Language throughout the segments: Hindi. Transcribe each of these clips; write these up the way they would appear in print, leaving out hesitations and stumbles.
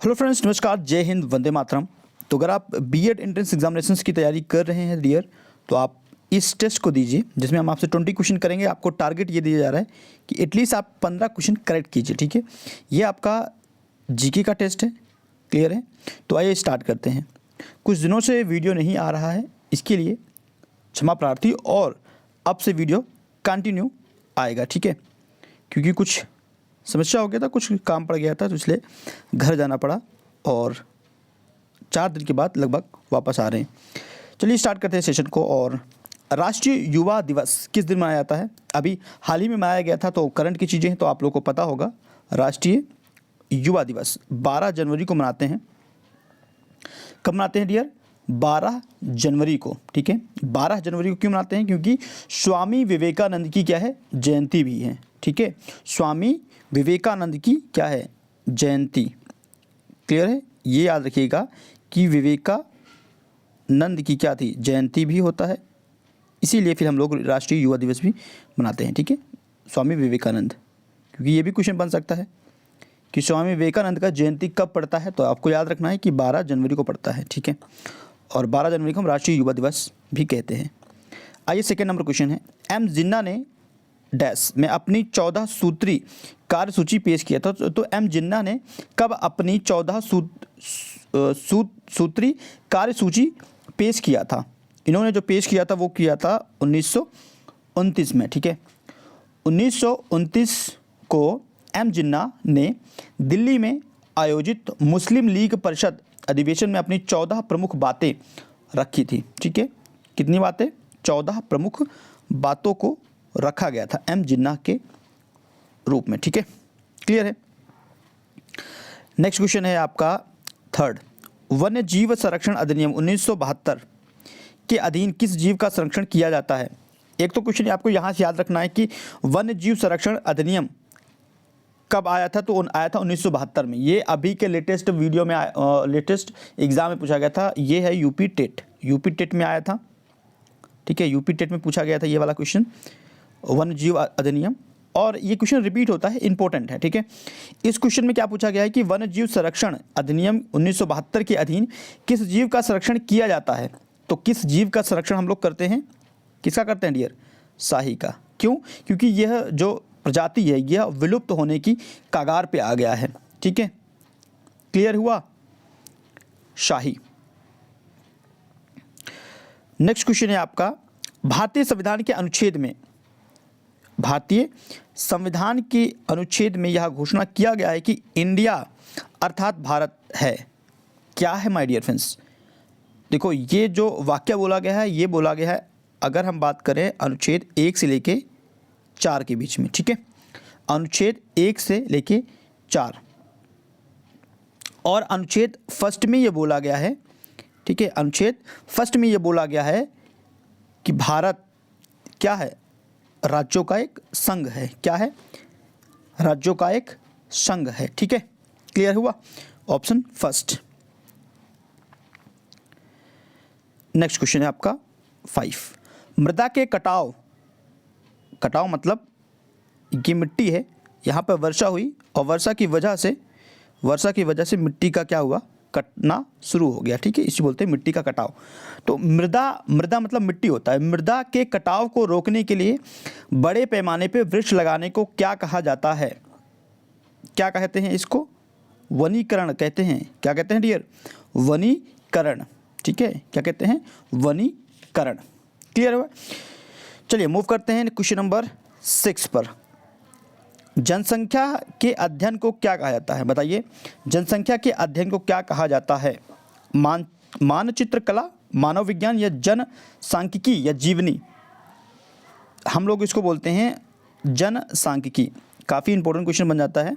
हेलो फ्रेंड्स, नमस्कार, जय हिंद, वंदे मातरम। तो अगर आप बीएड एंट्रेंस एग्जामिनेशंस की तैयारी कर रहे हैं डियर, तो आप इस टेस्ट को दीजिए जिसमें हम आपसे 20 क्वेश्चन करेंगे। आपको टारगेट ये दिया जा रहा है कि एटलीस्ट आप 15 क्वेश्चन करेक्ट कीजिए। ठीक है, ये आपका जीके का टेस्ट है। क्लियर है? तो आइए स्टार्ट करते हैं। कुछ दिनों से वीडियो नहीं आ रहा है, इसके लिए क्षमा प्रार्थी, और अब से वीडियो कंटिन्यू आएगा। ठीक है, क्योंकि कुछ समस्या हो गया था, कुछ काम पड़ गया था, तो इसलिए घर जाना पड़ा और 4 दिन के बाद लगभग वापस आ रहे हैं। चलिए स्टार्ट करते हैं सेशन को। और राष्ट्रीय युवा दिवस किस दिन मनाया जाता है? अभी हाल ही में मनाया गया था, तो करंट की चीज़ें हैं तो आप लोगों को पता होगा। राष्ट्रीय युवा दिवस 12 जनवरी को मनाते हैं। कब मनाते हैं डियर? 12 जनवरी को। ठीक है, 12 जनवरी को क्यों मनाते हैं? क्योंकि स्वामी विवेकानंद की क्या है? जयंती भी है। ठीक है, स्वामी विवेकानंद की क्या है? जयंती। क्लियर है? ये याद रखिएगा कि विवेकानंद की क्या थी? जयंती भी होता है, इसीलिए फिर हम लोग राष्ट्रीय युवा दिवस भी मनाते हैं। ठीक है, स्वामी विवेकानंद, क्योंकि ये भी क्वेश्चन बन सकता है कि स्वामी विवेकानंद का जयंती कब पड़ता है, तो आपको याद रखना है कि 12 जनवरी को पड़ता है। ठीक है, और 12 जनवरी को हम राष्ट्रीय युवा दिवस भी कहते हैं। आइए सेकेंड नंबर क्वेश्चन है, एम जिन्ना ने डैश में अपनी 14 सूत्री कार्यसूची पेश किया था। तो एम जिन्ना ने कब अपनी 14 सूत्री कार्यसूची पेश किया था? इन्होंने जो पेश किया था वो किया था 1929 में। ठीक है, 1929 को एम जिन्ना ने दिल्ली में आयोजित मुस्लिम लीग परिषद अधिवेशन में अपनी 14 प्रमुख बातें रखी थी। ठीक है, कितनी बातें? 14 प्रमुख बातों को रखा गया था एम जिन्ना के रूप में। ठीक है, क्लियर है? नेक्स्ट क्वेश्चन है आपका थर्ड, वन्य जीव संरक्षण अधिनियम 1972 के अधीन किस जीव का संरक्षण किया जाता है? एक तो क्वेश्चन आपको यहाँ से याद रखना है कि वन्य जीव संरक्षण अधिनियम कब आया था? तो आया था 1972 में। ये अभी के लेटेस्ट वीडियो में लेटेस्ट एग्जाम में पूछा गया था। ये है यूपी टेट में आया था। ठीक है, यूपी टेट में पूछा गया था ये वाला क्वेश्चन, वन्य जीव अधिनियम, और ये क्वेश्चन रिपीट होता है, इंपॉर्टेंट है। ठीक है, इस क्वेश्चन में क्या पूछा गया है कि वन्य जीव संरक्षण अधिनियम 1972 के अधीन किस जीव का संरक्षण किया जाता है? तो किस जीव का संरक्षण हम लोग करते हैं? किसका करते हैं डियर? शाही का। क्यों? क्योंकि यह जो प्रजाति है यह विलुप्त होने की कगार पे आ गया है। ठीक है, क्लियर हुआ? शाही। नेक्स्ट क्वेश्चन है आपका, भारतीय संविधान के अनुच्छेद में यह घोषणा किया गया है कि इंडिया अर्थात भारत है। क्या है माय डियर फ्रेंड्स? देखो, ये जो वाक्य बोला गया है ये बोला गया है, अगर हम बात करें अनुच्छेद 1 से लेके 4 के बीच में। ठीक है, अनुच्छेद 1 से लेके 4, और अनुच्छेद फर्स्ट में ये बोला गया है। ठीक है, अनुच्छेद फर्स्ट में ये बोला गया है कि भारत क्या है? राज्यों का एक संघ है। क्या है? राज्यों का एक संघ है। ठीक है, क्लियर हुआ? Option first. नेक्स्ट क्वेश्चन है आपका 5, मृदा के कटाव मतलब ये मिट्टी है, यहाँ पर वर्षा हुई और वर्षा की वजह से मिट्टी का क्या हुआ? कटना शुरू हो गया। ठीक है, इसी बोलते हैं मिट्टी का कटाव। तो मृदा मतलब मिट्टी होता है। मृदा के कटाव को रोकने के लिए बड़े पैमाने पे वृक्ष लगाने को क्या कहा जाता है? क्या कहते हैं इसको? वनीकरण कहते हैं। क्या कहते हैं डियर? वनीकरण। ठीक है, क्या कहते हैं? वनीकरण। क्लियर हुआ? चलिए मूव करते हैं क्वेश्चन नंबर 6 पर। जनसंख्या के अध्ययन को क्या कहा जाता है? बताइए, जनसंख्या के अध्ययन को क्या कहा जाता है? मानचित्र कला, मानव विज्ञान, या जनसांख्यिकी, या जीवनी? हम लोग इसको बोलते हैं जनसांख्यिकी। काफ़ी इंपॉर्टेंट क्वेश्चन बन जाता है।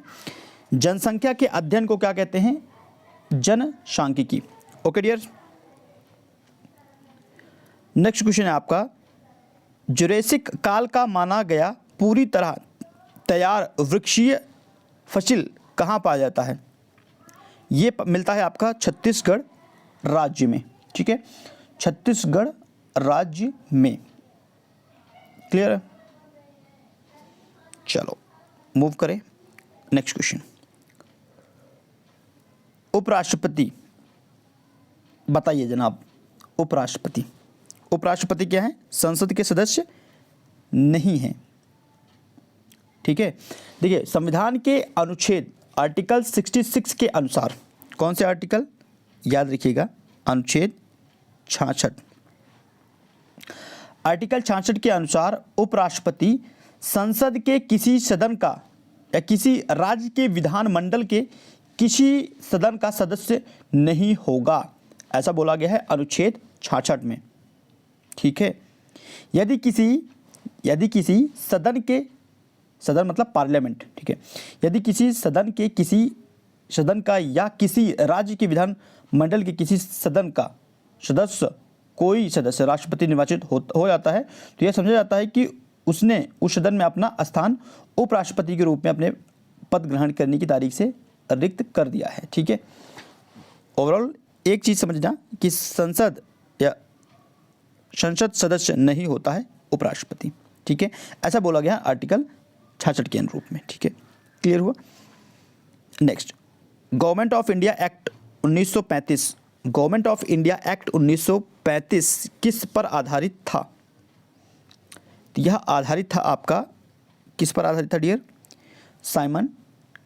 जनसंख्या के अध्ययन को क्या कहते हैं? जनसांख्यिकी। Okay dear. नेक्स्ट क्वेश्चन है आपका, जुरेसिक काल का माना गया पूरी तरह तैयार वृक्षीय फसिल कहाँ पाया जाता है? ये मिलता है आपका छत्तीसगढ़ राज्य में। ठीक है, छत्तीसगढ़ राज्य में। क्लियर है? चलो मूव करें नेक्स्ट क्वेश्चन। उपराष्ट्रपति, बताइए जनाब। उपराष्ट्रपति, उपराष्ट्रपति क्या है? संसद के सदस्य नहीं हैं। ठीक है, देखिए संविधान के अनुच्छेद आर्टिकल 66 के अनुसार, कौन से आर्टिकल याद रखिएगा? अनुच्छेद 66। आर्टिकल 66 के अनुसार उपराष्ट्रपति संसद के किसी सदन का या किसी राज्य के विधानमंडल के किसी सदन का सदस्य नहीं होगा, ऐसा बोला गया है अनुच्छेद 66 में। ठीक है, यदि किसी सदन के, सदन मतलब पार्लियामेंट, ठीक है, यदि किसी सदन के किसी सदन का या किसी राज्य के विधानमंडल के किसी सदन का सदस्य, कोई सदस्य राष्ट्रपति निर्वाचित हो जाता है, तो यह समझा जाता है कि उसने उस सदन में अपना स्थान उपराष्ट्रपति के रूप में अपने पद ग्रहण करने की तारीख से रिक्त कर दिया है। ठीक है, ओवरऑल एक चीज़ समझना कि संसद सदस्य नहीं होता है उपराष्ट्रपति। ठीक है, ऐसा बोला गया आर्टिकल 66 के अनुरूप में। ठीक है, क्लियर हुआ? Next, government of India act 1935, government of India act 1935 किस पर आधारित था? तो यह आधारित था आपका, किस पर आधारित था डियर? साइमन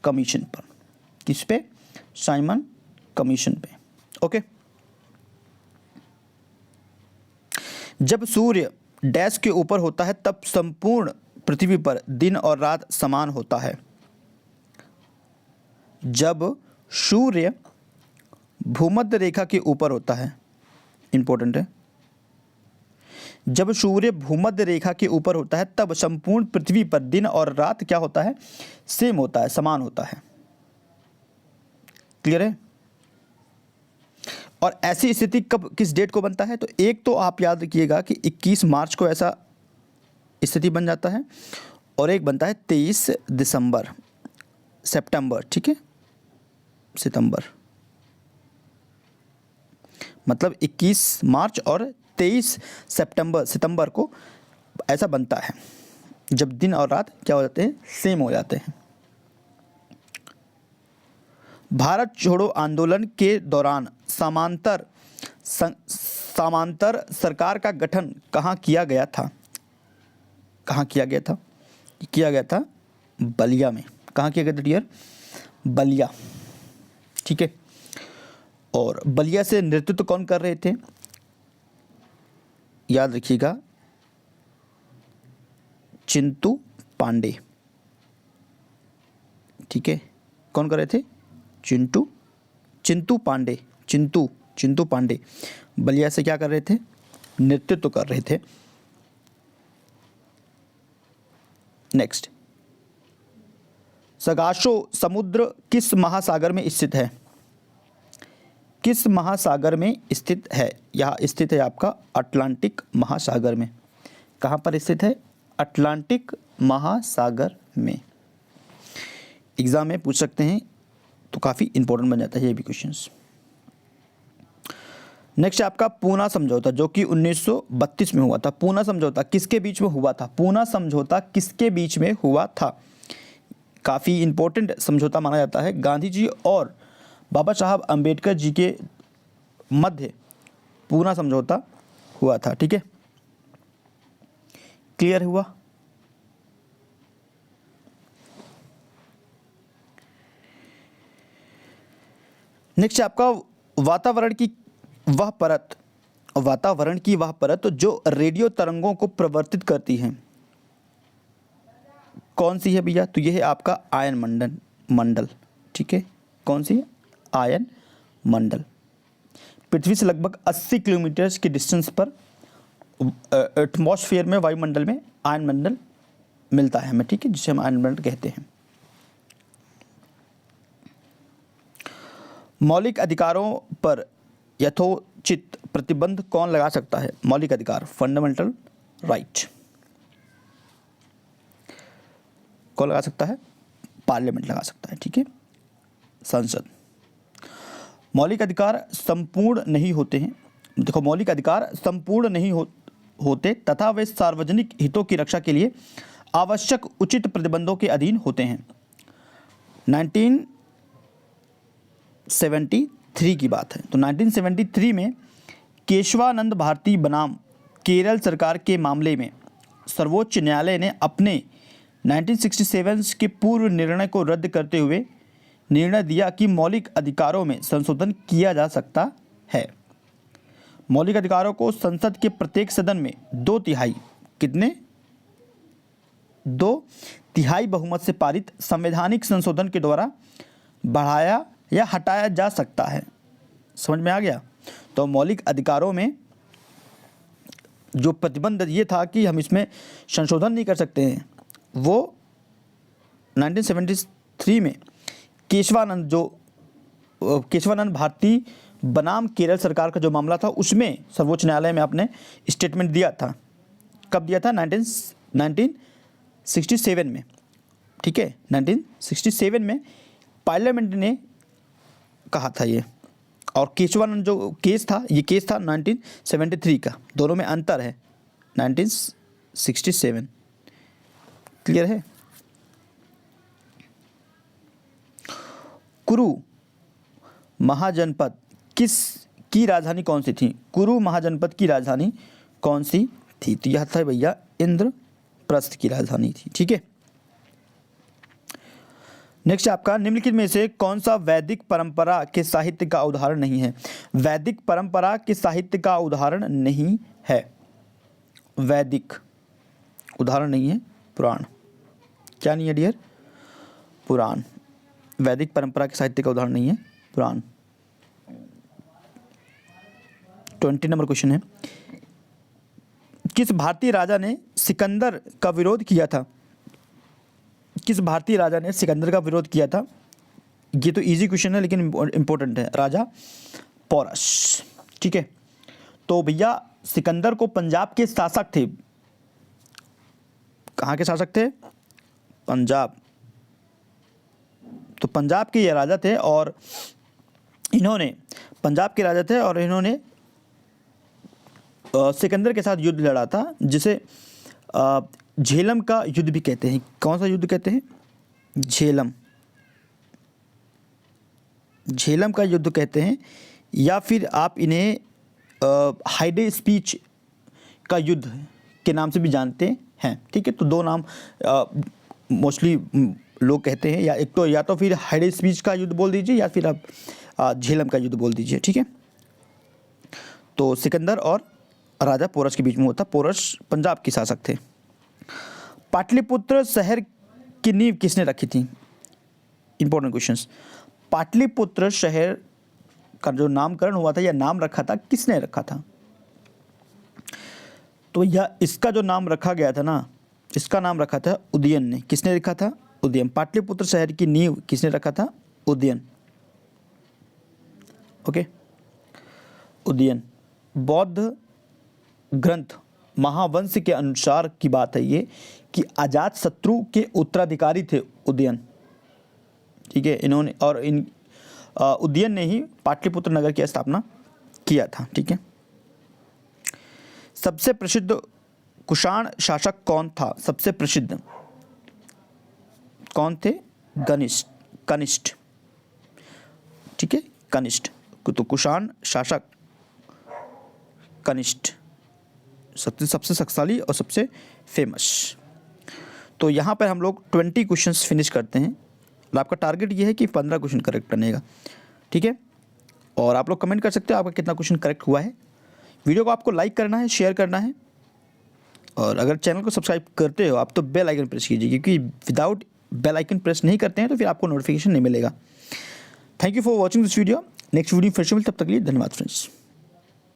कमीशन पर। किस पे? साइमन कमीशन पे। ओके, जब सूर्य डैश के ऊपर होता है तब संपूर्ण पृथ्वी पर दिन और रात समान होता है। जब सूर्य भूमध्य रेखा के ऊपर होता है, इंपॉर्टेंट है, जब सूर्य भूमध्य रेखा के ऊपर होता है तब संपूर्ण पृथ्वी पर दिन और रात क्या होता है? सेम होता है, समान होता है। क्लियर है? और ऐसी स्थिति कब, किस डेट को बनता है? तो एक तो आप याद रखिएगा कि 21 मार्च को ऐसा स्थिति बन जाता है, और एक बनता है 23 दिसंबर, सितंबर, ठीक है, सितंबर, मतलब 21 मार्च और 23 सितंबर को ऐसा बनता है, जब दिन और रात क्या हो जाते हैं? सेम हो जाते हैं। भारत छोड़ो आंदोलन के दौरान समांतर सरकार का गठन कहाँ किया गया था? कहाँ किया गया था? किया गया था बलिया में। कहाँ किया गया था डियर? बलिया। ठीक है, और बलिया से नेतृत्व कौन कर रहे थे? याद रखिएगा, चिंटू पांडे। ठीक है, कौन कर रहे थे? चिंटू पांडे बलिया से क्या कर रहे थे? नेतृत्व कर रहे थे। नेक्स्ट, सगाशो समुद्र किस महासागर में स्थित है? किस महासागर में स्थित है? यह स्थित है आपका अटलांटिक महासागर में। कहाँ पर स्थित है? अटलांटिक महासागर में। एग्जाम में पूछ सकते हैं, तो काफ़ी इंपॉर्टेंट बन जाता है ये भी क्वेश्चंस। नेक्स्ट आपका पूना समझौता, जो कि 1932 में हुआ था। पूना समझौता किसके बीच में हुआ था? पूना समझौता किसके बीच में हुआ था? काफ़ी इंपॉर्टेंट समझौता माना जाता है। गांधी जी और बाबा साहब अंबेडकर जी के मध्य पूना समझौता हुआ था। ठीक है, क्लियर हुआ? नेक्स्ट आपका वातावरण की वह परत जो रेडियो तरंगों को प्रवर्तित करती है, कौन सी है भैया? तो यह है आपका आयन मंडल। ठीक है, कौन सी है? आयन मंडल। पृथ्वी से लगभग 80 किलोमीटर की डिस्टेंस पर एटमॉस्फेयर में, वायुमंडल में आयन मंडल मिलता है हमें। ठीक है, जिसे हम आयन मंडल कहते हैं। मौलिक अधिकारों पर यथोचित प्रतिबंध कौन लगा सकता है? मौलिक अधिकार, फंडामेंटल राइट, कौन लगा सकता है? पार्लियामेंट लगा सकता है। ठीक है, संसद। मौलिक अधिकार संपूर्ण नहीं होते हैं। देखो, मौलिक अधिकार संपूर्ण नहीं होते तथा वे सार्वजनिक हितों की रक्षा के लिए आवश्यक उचित प्रतिबंधों के अधीन होते हैं। 1973 की बात है। तो 1973 में केशवानंद भारती बनाम केरल सरकार के मामले में सर्वोच्च न्यायालय ने अपने 1967 के पूर्व निर्णय को रद्द करते हुए निर्णय दिया कि मौलिक अधिकारों में संशोधन किया जा सकता है। मौलिक अधिकारों को संसद के प्रत्येक सदन में 2/3 बहुमत से पारित संवैधानिक संशोधन के द्वारा बढ़ाया या हटाया जा सकता है। समझ में आ गया? तो मौलिक अधिकारों में जो प्रतिबंध ये था कि हम इसमें संशोधन नहीं कर सकते हैं, वो 1973 में केशवानंद भारती बनाम केरल सरकार का जो मामला था उसमें सर्वोच्च न्यायालय में आपने स्टेटमेंट दिया था। कब दिया था? 1967 में। ठीक है, 1967 में पार्लियामेंट ने कहा था ये। और केशवानंद जो केस था, ये केस था 1973 का। दोनों में अंतर है, 1967। क्लियर है? कुरु महाजनपद की राजधानी कौन सी थी? कुरु महाजनपद की राजधानी कौन सी थी? तो यह था भैया इंद्रप्रस्थ की राजधानी थी। ठीक है, नेक्स्ट आपका, निम्नलिखित में से कौन सा वैदिक परंपरा के साहित्य का उदाहरण नहीं है? वैदिक परंपरा के साहित्य का उदाहरण नहीं है। वैदिक उदाहरण नहीं है, पुराण। क्या नहीं है डियर? पुराण। वैदिक परंपरा के साहित्य का उदाहरण नहीं है, पुराण। 20 नंबर क्वेश्चन है, किस भारतीय राजा ने सिकंदर का विरोध किया था? किस भारतीय राजा ने सिकंदर का विरोध किया था? ये तो इजी क्वेश्चन है लेकिन इंपॉर्टेंट है। राजा पोरस। ठीक है, तो भैया सिकंदर को पंजाब के शासक थे। कहाँ के शासक थे? पंजाब। तो पंजाब के ये राजा थे और इन्होंने पंजाब के राजा थे और इन्होंने सिकंदर के साथ युद्ध लड़ा था, जिसे झेलम का युद्ध भी कहते हैं। कौन सा युद्ध कहते हैं? झेलम। झेलम का युद्ध कहते हैं, या फिर आप इन्हें हाइडे स्पीच का युद्ध के नाम से भी जानते हैं। ठीक है, तो दो नाम मोस्टली लोग कहते हैं, या तो फिर हाइडे स्पीच का युद्ध बोल दीजिए या फिर आप झेलम का युद्ध बोल दीजिए। ठीक है, तो सिकंदर और राजा पोरस के बीच में होता। पोरस पंजाब के शासक थे। पाटलिपुत्र शहर की नींव किसने रखी थी? Important questions. पाटलिपुत्र शहर का जो नामकरण हुआ था या नाम रखा था, किसने रखा था? तो यह इसका जो नाम रखा गया था ना, इसका नाम रखा था उदयन ने। किसने रखा था? उदयन। पाटलिपुत्र शहर की नींव किसने रखा था? उदयन। ओके, उदयन। बौद्ध ग्रंथ महावंश के अनुसार की बात है ये कि अजात शत्रु के उत्तराधिकारी थे उदयन। ठीक है, इन्होंने और उदयन ने ही पाटलिपुत्र नगर की स्थापना किया था। ठीक है, सबसे प्रसिद्ध कुषाण शासक कौन था? सबसे प्रसिद्ध कौन थे? कनिष्ठ। ठीक है, कनिष्ठ। तो कुषाण शासक कनिष्ठ सबसे शक्तिशाली और सबसे फेमस। तो यहाँ पर हम लोग 20 क्वेश्चंस फिनिश करते हैं और आपका टारगेट ये है कि 15 क्वेश्चन करेक्ट करने का। ठीक है, और आप लोग कमेंट कर सकते हो आपका कितना क्वेश्चन करेक्ट हुआ है। वीडियो को आपको लाइक करना है, शेयर करना है, और अगर चैनल को सब्सक्राइब करते हो आप तो बेल आइकन प्रेस कीजिए, क्योंकि विदाउट बेल आइकन प्रेस नहीं करते हैं तो फिर आपको नोटिफिकेशन नहीं मिलेगा। Thank you for watching this video. Next video फिर से मिलते, तब तक के लिए धन्यवाद फ्रेंड्स।